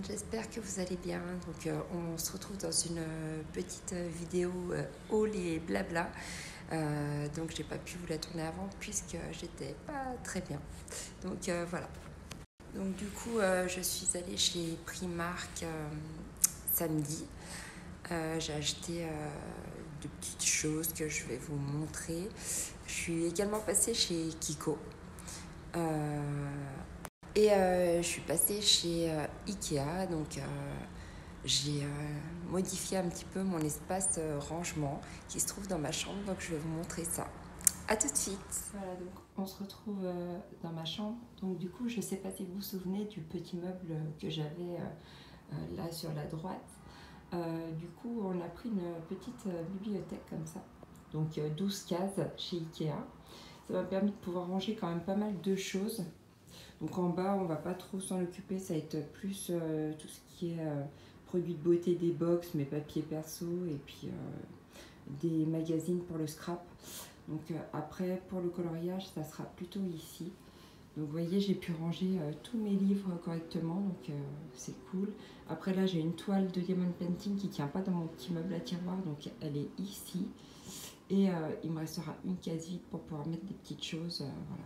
j'espère que vous allez bien. Donc on se retrouve dans une petite vidéo haul et blabla. Donc j'ai pas pu vous la tourner avant puisque j'étais pas très bien. Donc voilà. Donc du coup je suis allée chez Primark samedi. J'ai acheté de petites choses que je vais vous montrer. Je suis également passée chez Kiko. Et je suis passée chez Ikea, donc j'ai modifié un petit peu mon espace rangement qui se trouve dans ma chambre, donc je vais vous montrer ça. A tout de suite. Voilà, donc on se retrouve dans ma chambre. Donc du coup, je ne sais pas si vous vous souvenez du petit meuble que j'avais là sur la droite. Du coup, on a pris une petite bibliothèque comme ça. Donc 12 cases chez Ikea. Ça m'a permis de pouvoir ranger quand même pas mal de choses. Donc en bas, on va pas trop s'en occuper, ça va être plus tout ce qui est produits de beauté, des box, mes papiers perso et puis des magazines pour le scrap. Donc après, pour le coloriage, ça sera plutôt ici. Donc vous voyez, j'ai pu ranger tous mes livres correctement, donc c'est cool. Après là, j'ai une toile de diamond painting qui tient pas dans mon petit meuble à tiroir, donc elle est ici. Et il me restera une case vide pour pouvoir mettre des petites choses, voilà.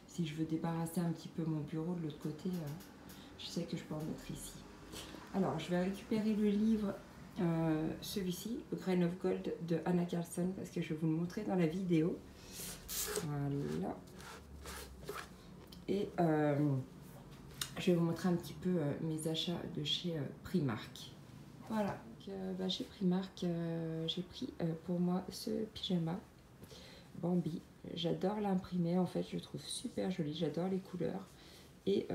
Si je veux débarrasser un petit peu mon bureau de l'autre côté, je sais que je peux en mettre ici. Alors, je vais récupérer le livre, celui-ci, Grain of Gold de Anna Carlson, parce que je vais vous le montrer dans la vidéo. Voilà. Et je vais vous montrer un petit peu mes achats de chez Primark. Voilà, chez Primark, j'ai pris pour moi ce pyjama Bambi. J'adore l'imprimer, en fait, je le trouve super joli, j'adore les couleurs et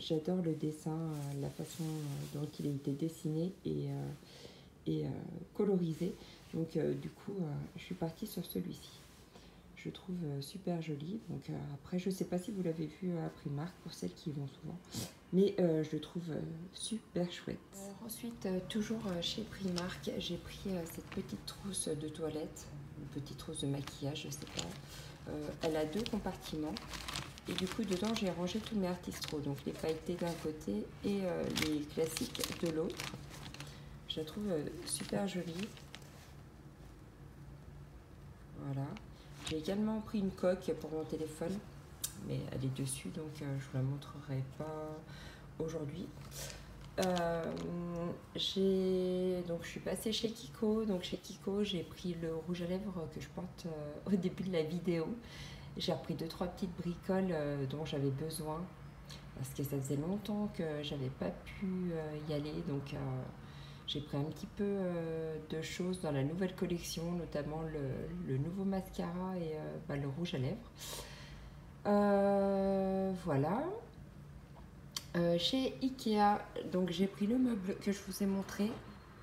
j'adore le dessin, la façon dont il a été dessiné et colorisé. Donc du coup, je suis partie sur celui-ci. Je le trouve super joli. Donc après, je ne sais pas si vous l'avez vu à Primark pour celles qui y vont souvent, mais je le trouve super chouette. Ensuite, toujours chez Primark, j'ai pris cette petite trousse de toilette, une petite trousse de maquillage, je sais pas. Elle a 2 compartiments et du coup dedans j'ai rangé tous mes artistros, donc les pailletés d'un côté et les classiques de l'autre. Je la trouve super jolie. Voilà. J'ai également pris une coque pour mon téléphone, mais elle est dessus, donc je vous la montrerai pas aujourd'hui. Donc je suis passée chez Kiko. Donc chez Kiko, j'ai pris le rouge à lèvres que je porte au début de la vidéo. J'ai repris 2-3 petites bricoles dont j'avais besoin parce que ça faisait longtemps que j'avais pas pu y aller. Donc j'ai pris un petit peu de choses dans la nouvelle collection, notamment le nouveau mascara et le rouge à lèvres. Voilà. Chez Ikea, donc j'ai pris le meuble que je vous ai montré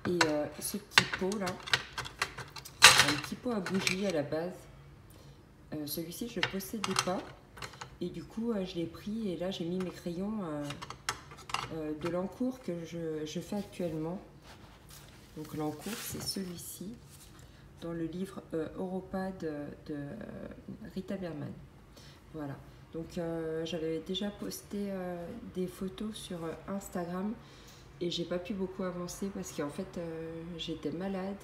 et ce petit pot là, un petit pot à bougies à la base. Celui-ci je ne le possédais pas et du coup je l'ai pris et là j'ai mis mes crayons de l'encours que je fais actuellement. Donc l'encours c'est celui-ci dans le livre Europa de Rita Berman. Voilà. Donc j'avais déjà posté des photos sur Instagram et j'ai pas pu beaucoup avancer parce qu'en fait j'étais malade.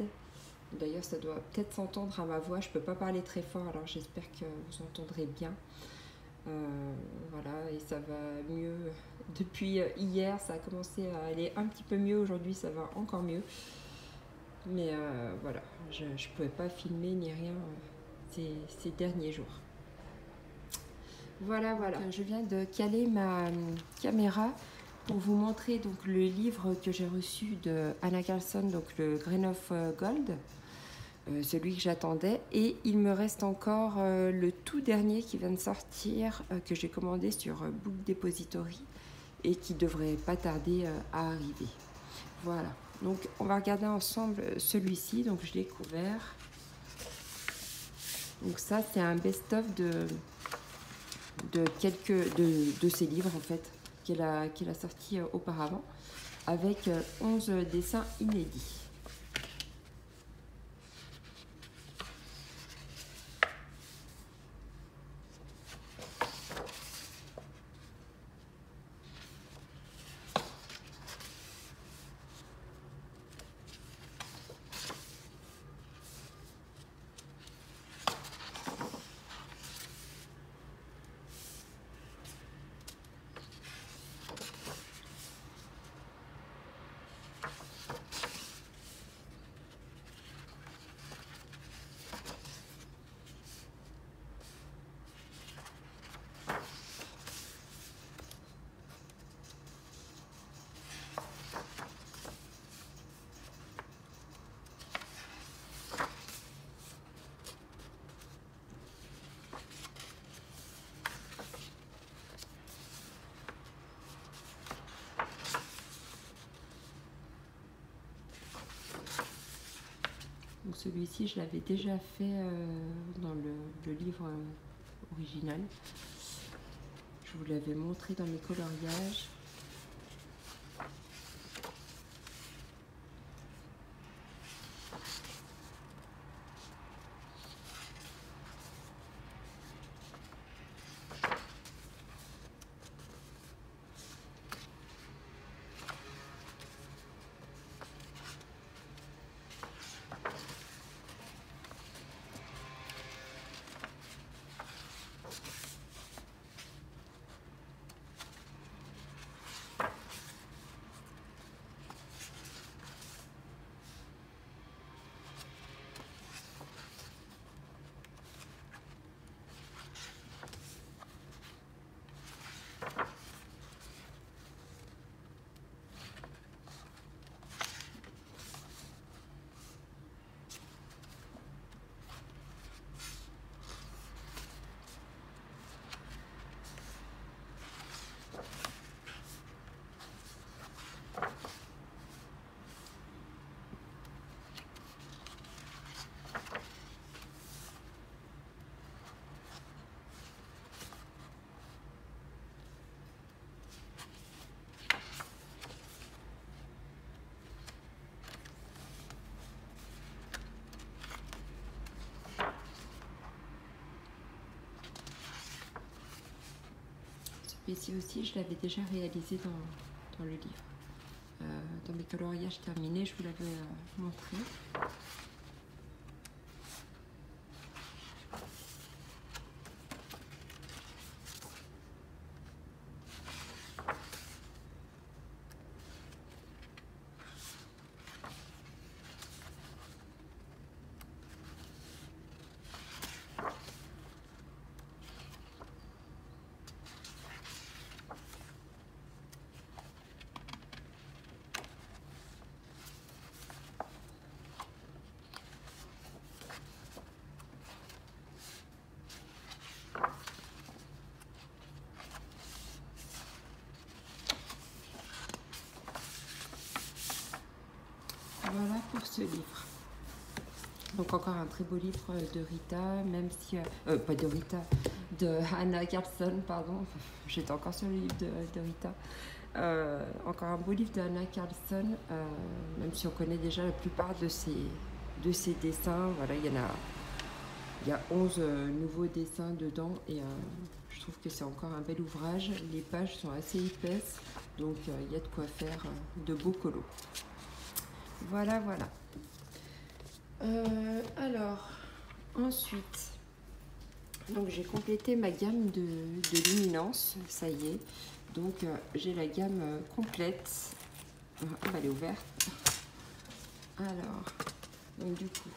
D'ailleurs ça doit peut-être s'entendre à ma voix, je peux pas parler très fort, alors j'espère que vous entendrez bien. Voilà, et ça va mieux. Depuis hier ça a commencé à aller un petit peu mieux, aujourd'hui ça va encore mieux. Mais voilà, je pouvais pas filmer ni rien ces derniers jours. Voilà. Je viens de caler ma caméra pour vous montrer donc le livre que j'ai reçu de Anna Carlson, donc le Grain of Gold, celui que j'attendais. Et il me reste encore le tout dernier qui vient de sortir, que j'ai commandé sur Book Depository et qui devrait pas tarder à arriver. Voilà, donc on va regarder ensemble celui-ci. Donc je l'ai couvert. Donc ça c'est un best-of de ses livres en fait qu'elle a sorti auparavant avec 11 dessins inédits. celui-ci, je l'avais déjà fait dans le livre original. Je vous l'avais montré dans mes coloriages. Celui-ci aussi, je l'avais déjà réalisé dans le livre. Dans mes coloriages terminés, je vous l'avais montré. Voilà pour ce livre. Donc encore un très beau livre de Rita, même si... pas de Rita, de Hanna Karlzon, pardon. J'étais encore sur le livre de Rita. Encore un beau livre de Hanna Karlzon, même si on connaît déjà la plupart de ses dessins. Voilà, il y a 11 nouveaux dessins dedans et je trouve que c'est encore un bel ouvrage. Les pages sont assez épaisses, donc il y a de quoi faire de beaux colos. Voilà, voilà. Alors, ensuite, donc j'ai complété ma gamme de luminance, ça y est. Donc j'ai la gamme complète. Elle est ouverte. Alors, donc du coup,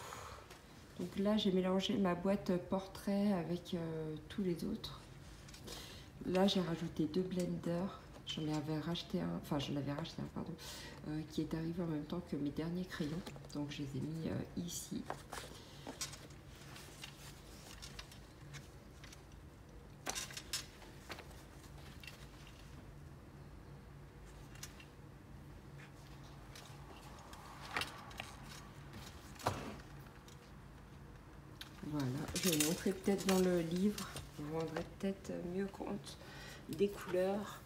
donc là j'ai mélangé ma boîte portrait avec tous les autres. Là j'ai rajouté 2 blenders. J'en avais racheté un, pardon, qui est arrivé en même temps que mes derniers crayons. Donc je les ai mis ici. Voilà, je vais vous montrer peut-être dans le livre. Vous vous rendrez peut-être mieux compte des couleurs.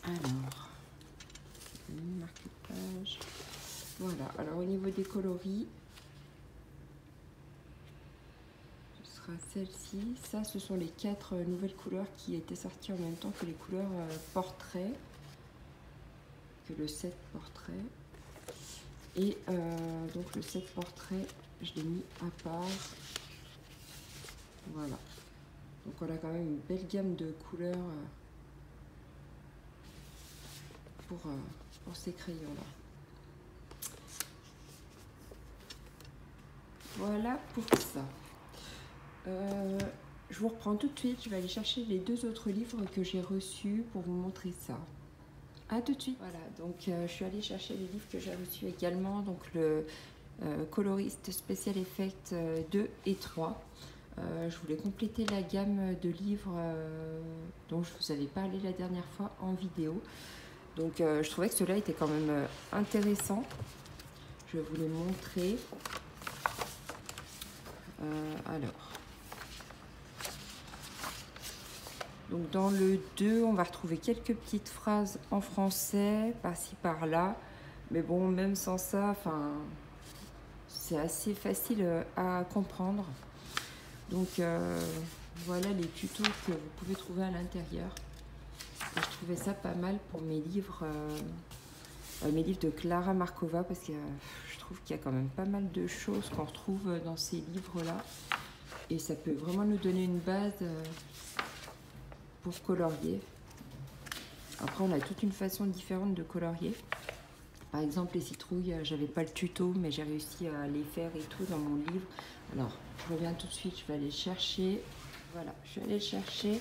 Alors, marque-page. Voilà, alors au niveau des coloris, ce sera celle-ci. Ça, ce sont les 4 nouvelles couleurs qui étaient sorties en même temps que les couleurs portrait, que le set portrait. Et donc le set portrait, je l'ai mis à part. Voilà. Donc on a quand même une belle gamme de couleurs pour ces crayons-là. Voilà pour ça. Je vous reprends tout de suite. Je vais aller chercher les 2 autres livres que j'ai reçus pour vous montrer ça. À tout de suite. Voilà, donc je suis allée chercher les livres que j'ai reçus également. Donc le coloriste Special Effects 2 et 3. Je voulais compléter la gamme de livres dont je vous avais parlé la dernière fois en vidéo. Donc je trouvais que cela était quand même intéressant. je vais vous les montrer. Alors, donc dans le 2, on va retrouver quelques petites phrases en français, par-ci par-là. Mais bon, même sans ça, enfin, c'est assez facile à comprendre. Donc voilà les tutos que vous pouvez trouver à l'intérieur. Je trouvais ça pas mal pour mes livres de Klara Markova, parce que je trouve qu'il y a quand même pas mal de choses qu'on retrouve dans ces livres-là. Et ça peut vraiment nous donner une base pour colorier. Après, on a toute une façon différente de colorier. Par exemple, les citrouilles, j'avais pas le tuto, mais j'ai réussi à les faire et tout dans mon livre. Alors, je reviens tout de suite, je vais aller chercher. Voilà, je suis allée le chercher.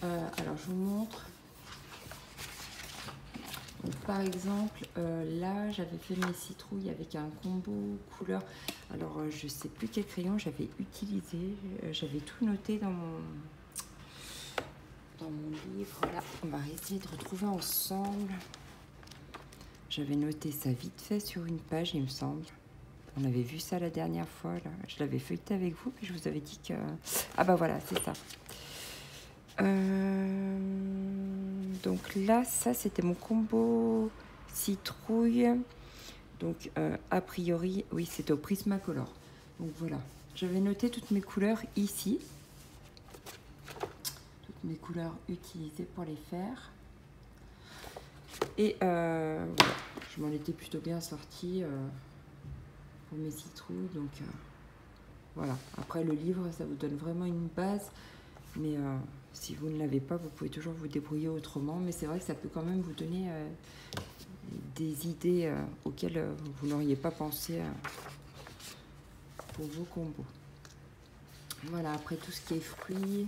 Alors, je vous montre. Donc, par exemple, là, j'avais fait mes citrouilles avec un combo couleur. Alors, je sais plus quel crayon j'avais utilisé. J'avais tout noté dans mon livre. Là, on va essayer de retrouver ensemble. J'avais noté ça vite fait sur une page, il me semble. On avait vu ça la dernière fois, là. Je l'avais feuilleté avec vous, puis je vous avais dit que... Ah bah voilà, c'est ça. Donc là, ça, c'était mon combo citrouille. Donc, a priori, oui, c'était au Prismacolor. Donc voilà, j'avais noté toutes mes couleurs ici. Toutes mes couleurs utilisées pour les faire. Et voilà, je m'en étais plutôt bien sortie pour mes citrouilles. Donc voilà, après le livre, ça vous donne vraiment une base. Mais si vous ne l'avez pas, vous pouvez toujours vous débrouiller autrement. Mais c'est vrai que ça peut quand même vous donner des idées auxquelles vous n'auriez pas pensé pour vos combos. Voilà, après tout ce qui est fruits.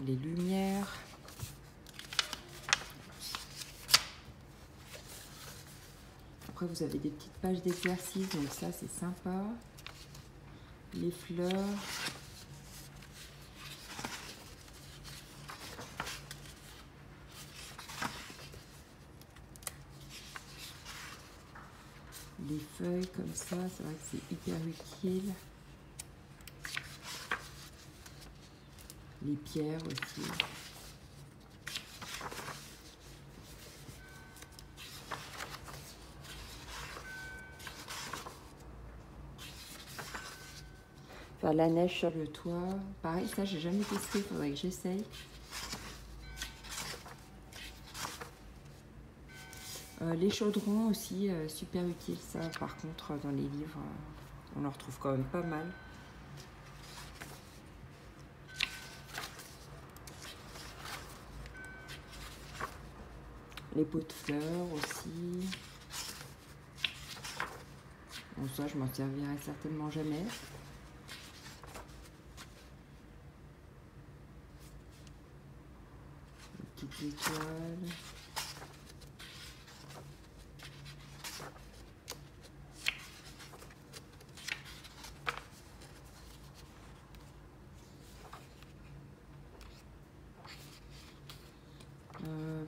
Les lumières. Après, vous avez des petites pages d'exercice, donc ça, c'est sympa. Les fleurs. Les feuilles comme ça, c'est vrai que c'est hyper utile. Les pierres aussi. Faire la neige sur le toit. Pareil, ça, j'ai jamais testé, il faudrait que j'essaye. Les chaudrons aussi, super utile. Ça, par contre, dans les livres, on en retrouve quand même pas mal. Les pots de fleurs aussi. Bon, ça, je m'en servirai certainement jamais. Les petites étoiles.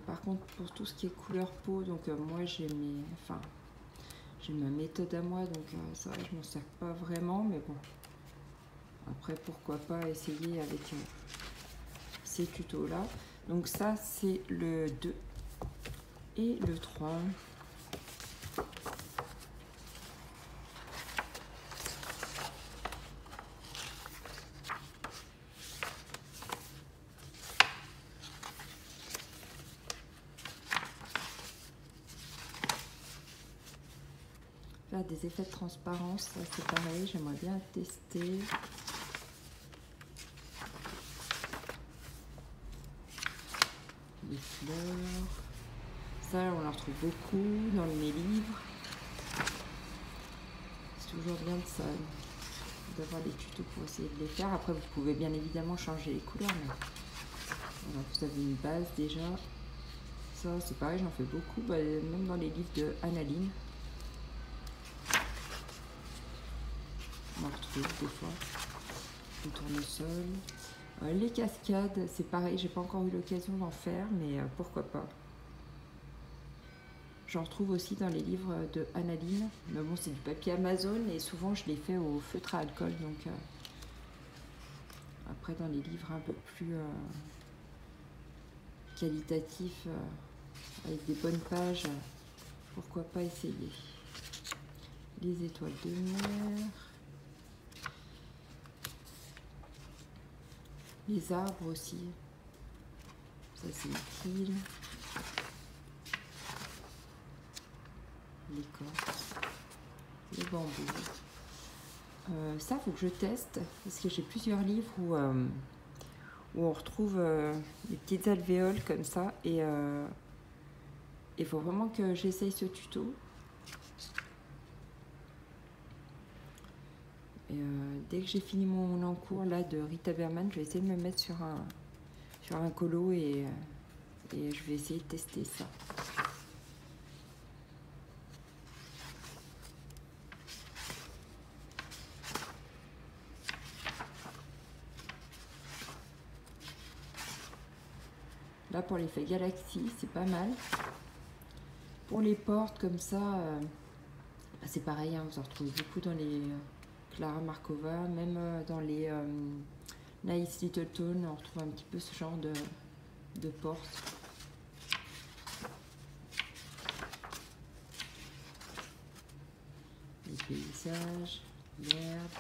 Par contre, pour tout ce qui est couleur peau, donc moi j'ai ma méthode à moi, donc ça je m'en sers pas vraiment, mais bon. Après, pourquoi pas essayer avec ces tutos là. Donc ça c'est le 2 et le 3. Là, des effets de transparence, ça c'est pareil, j'aimerais bien tester. Les fleurs, ça on en retrouve beaucoup dans mes livres. C'est toujours bien d'avoir des tutos pour essayer de les faire. Après vous pouvez bien évidemment changer les couleurs, mais voilà, vous avez une base déjà. Ça c'est pareil, j'en fais beaucoup, même dans les livres de Annaline. On en retrouve des fois. Le tournesol. Les cascades, c'est pareil, j'ai pas encore eu l'occasion d'en faire, mais pourquoi pas. J'en retrouve aussi dans les livres de Annaline. Mais bon, c'est du papier Amazon et souvent je les fais au feutre à alcool. Donc après, dans les livres un peu plus qualitatifs, avec des bonnes pages, pourquoi pas essayer. Les étoiles de mer. Les arbres aussi. Ça, c'est utile. L'écorce. Les bambous. Ça, faut que je teste parce que j'ai plusieurs livres où on retrouve des petites alvéoles comme ça et il faut vraiment que j'essaye ce tuto. Et dès que j'ai fini mon encours là de Rita Berman, je vais essayer de me mettre sur un colo et je vais essayer de tester ça. Là, pour l'effet galaxie, c'est pas mal. Pour les portes comme ça, c'est pareil, hein, vous en retrouvez beaucoup dans les Clara Markova, même dans les Nice Littleton, on retrouve un petit peu ce genre de porte. Les paysages, l'herbe.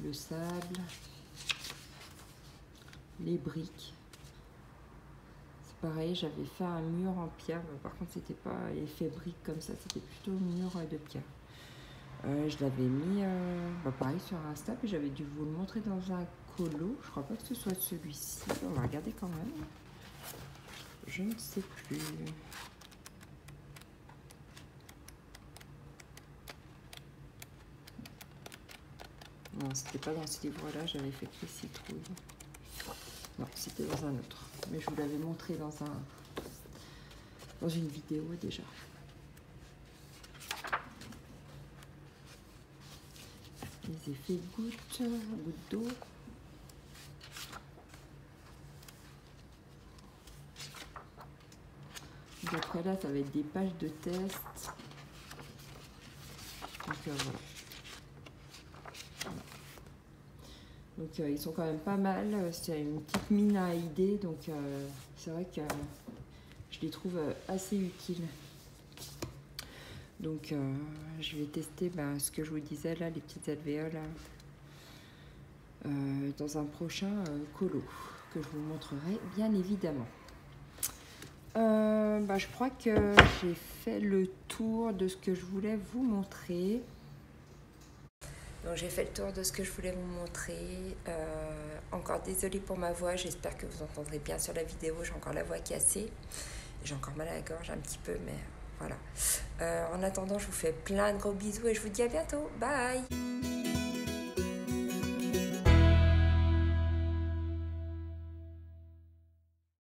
Le sable, les briques. C'est pareil, j'avais fait un mur en pierre, par contre c'était pas effet brique comme ça, c'était plutôt mur de pierre. Je l'avais mis pareil sur Insta, puis j'avais dû vous le montrer dans un colo. Je crois pas que ce soit celui-ci. On va regarder quand même. Je ne sais plus. Non, c'était pas dans ce livre-là, j'avais fait que les citrouilles. Non, c'était dans un autre. Mais je vous l'avais montré dans une vidéo déjà. Les effets gouttes d'eau. Donc après là, ça va être des pages de test. Donc voilà. Donc ils sont quand même pas mal, c'est une petite mine à idées, donc c'est vrai que je les trouve assez utiles. Donc je vais tester ce que je vous disais là, les petites alvéoles, dans un prochain colo, que je vous montrerai bien évidemment. Je crois que j'ai fait le tour de ce que je voulais vous montrer. Donc j'ai fait le tour de ce que je voulais vous montrer. Encore désolée pour ma voix, j'espère que vous entendrez bien sur la vidéo. J'ai encore la voix cassée. J'ai encore mal à la gorge un petit peu, mais voilà. En attendant, je vous fais plein de gros bisous et je vous dis à bientôt. Bye!